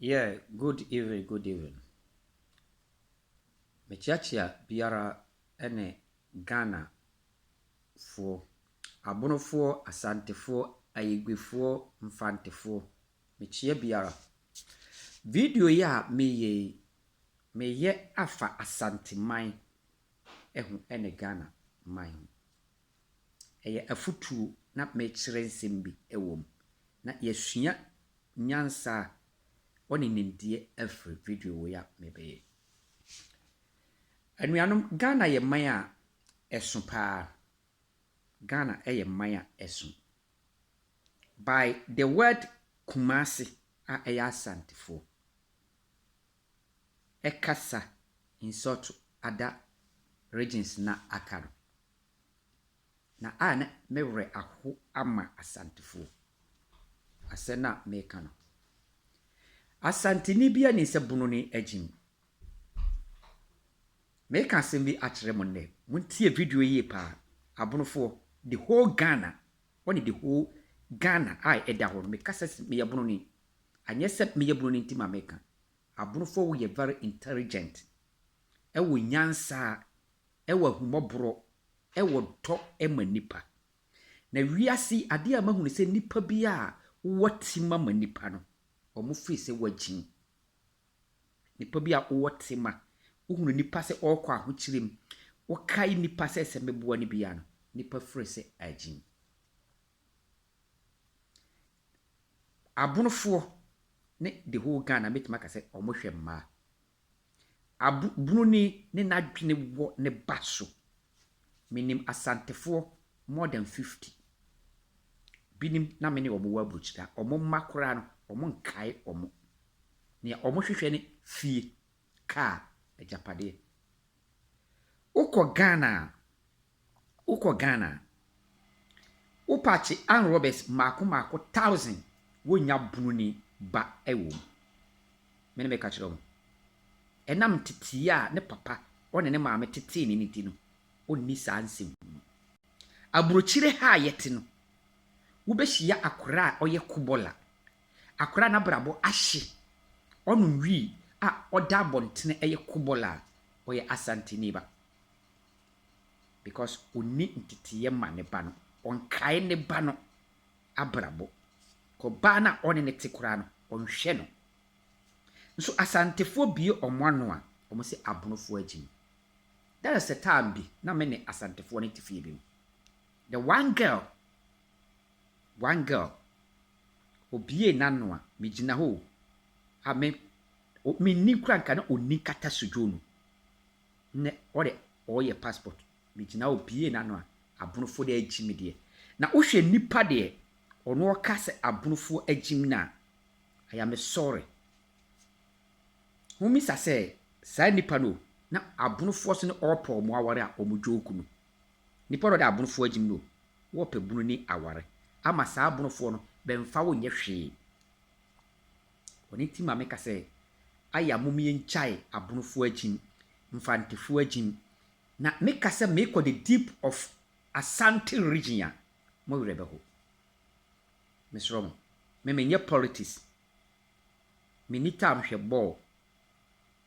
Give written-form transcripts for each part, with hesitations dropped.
Yeah, good evening, good evening. Mechiachia biara ene Ghana fo abonofo asantefo ayigwefo mfantefo mechia biara video ya meye afa asanteman ehu ene Ghana man eye afutu na mechire nsem bi ewom na yesua nyansa oni nimdie afri video ya mebe. Anuanom Ghana ye man a esu pa. Ghana ye man a esu. By the word Kumasi a eya asantefo. Ekasa in sort other regions na akaro. Na ana mewre aho ama asantefo. Asena meka no. Asanteni bia ni se bunu ni ejim. Make us be at Remonde. Won't see a video ye pa. Abonofo. The whole Ghana. Only the whole Ghana. I edahon. Make us me abononi. And yes, set me abononi to my maker. Abonofo we are very intelligent. Ewo nyansa. Ewo humobro. Ewo to ema nipa. Na wiase ade a mahunu se nipa bia woti mama nipa no. Omo fi se wagin. Nipa bia woti ma. Uhunu nipa se okwa ahokyirem wokai nipa se semeboa ni bia no nipa frɛ se agin abunofo ne the whole Ghana metima ka se omohwɛ mma abununi ne nadwene wo ne baso minim asantefo more than 50 binim na mene omo wa bruchira omo makora no omo nkai omo ne omo hwehwɛ ne fie ka Japade. Uko Ghana. Upachi Ann Roberts mako 1,000 wonya bununi ba ewo. Mene me kachiro mo. Enam titiya ne papa one ne maame titi ni niti no. Onni saa nsem. Abrochire ha yete no. Wobehia akora oye kubola. Akora na brabo ahye. Onu nwi a oda bontene eye kubola oye asantini ba because onni ntitiye ma ne ba no onkae ne ba no abrabo ko ba na one ne tekura no onhwe no nso asantefo bie omwano a omo se abonofo agim there is a time bi na me ne asantefo ne tifie bi the one girl obie nano a mejina ho a me ni kranka na onni kata sujonu ne ore oye passport mejina obie na no abunofo de agim de na wohwe nipa de ono oka se abunofo agim na I am sorry humi sase sa nipa no na abunofo so ne opo mo aware a omudwoku no nipa ro de abunofo agim no wo pe bunu ni aware ama sa abunofo no bemfa wo nye hwe oni ti ma meka se aya mumie nchai abunofo agim mfantefo agim na meka se meko the deep of Asante region mo werebe ho mesrom me menye politics me ni tam hwe ball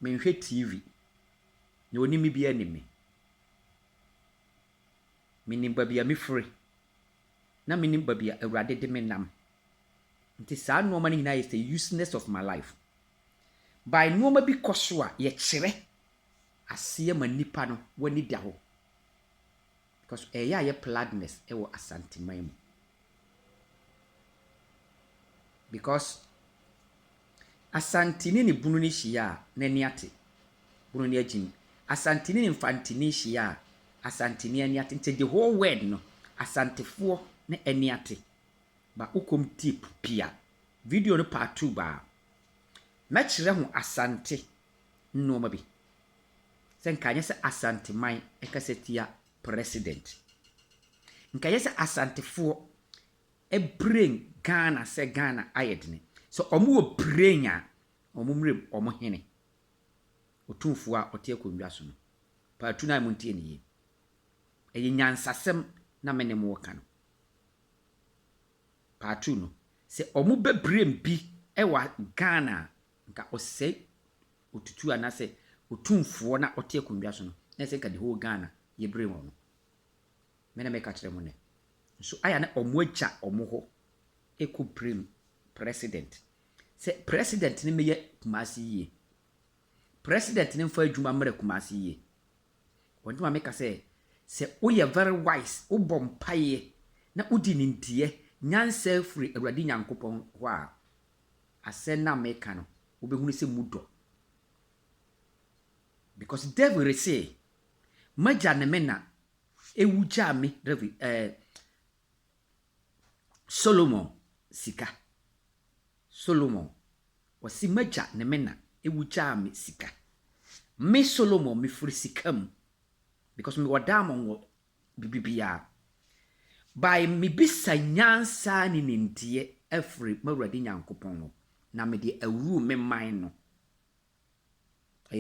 me hwe TV na oni mi bia ni me nimba bia me free na me nimba bia awurade de me nam nti saa no man nyina is the useless of my life by no ma bi koso a ye kire ase ma nipa no wani da ho because eya ye gladness e wo asanteman mu because asantini ni bunu ni hia na ni ate bunu ni agim asantini ni mfantini hia asantini ani ate the whole world no asantefo na ani ate ba ukom tip pia video no part 2 ba mechire ho asante no ma bi senka nyese asante man ekasetia president nka yese asantefo e brain Ghana se Ghana ayedne so omo wo brain a omo mrem omo hene otumfo a ote akondwa so no part 2 na muntie ne ye eye nyansasem na mene mo ka no part 2 no se omo be brain bi e wa Ghana nka ɔsɛ otutu anase otumfuo na ɔte akonnwa so no na sɛ nka the whole Ghana yɛbrɛ mu no me na meka kyerɛ mo ne so aya na ɔmo agya ɔmo ho ɛkɔ prim president sɛ president ne meyɛ Kumasi yie president ne mfa adwuma mmrɛ Kumasi yie wɔn ma meka sɛ woyɛ very wise wobɔ mpaeɛ na wodi ne ntie nyansa firi Awurade Nyankopɔn hɔ a asɛ na meka no wobɛhunu sɛ mu dɔ because David say magya ne me na ewu gya me David Solomon sika Solomon wasi magya ne me na ewu gya me sika me Solomon me firi sika mu because me wadamon wo bibibia by me bisa nyansa ne ntie afiri Awurade Nyankopɔn no na me de awuru me man no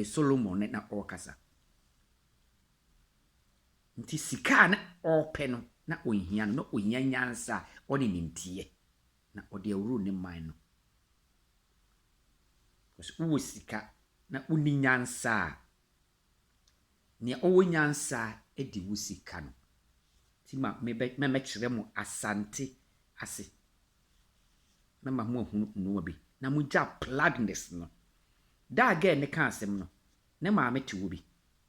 Solomon na ɔkasa nti sika na ɔpɛ no na ohia no na ohia nyansa ɔne ne ntie na ɔde awuru ne man no because wo sika na uni nyansa ne ɔwɔ nyansa edi wo sika no ti ma me kyerɛ mo asante ase na ma mo ahunu no bi na mo gya plugness no da again ne ka asɛm no ne ma me te wo bi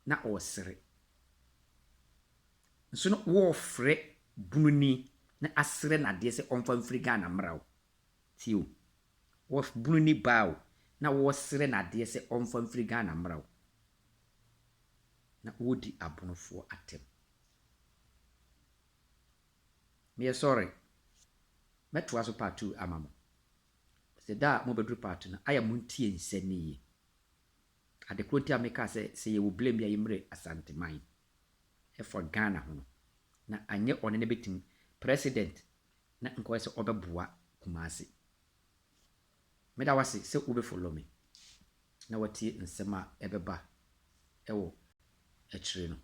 na ɔsere nso no wo frɛ bununi na asere na de sɛ ɔmfa mfiri Ghana mrawo tio wo bununi bawo na wo sere na de sɛ ɔmfa mfiri Ghana mrawo na wodi abonofo atem me sorry meto aso part 2 amamo se da mo bedru part na aya mo ntie nsani yi adekro ntia me ka se ye wo blame ya yimre asante man e for Ghana ho na anye one ne betim president na nko se obeboa Kumasi me da wase se wo be follow me na watie nsema ebeba ewo a kyire no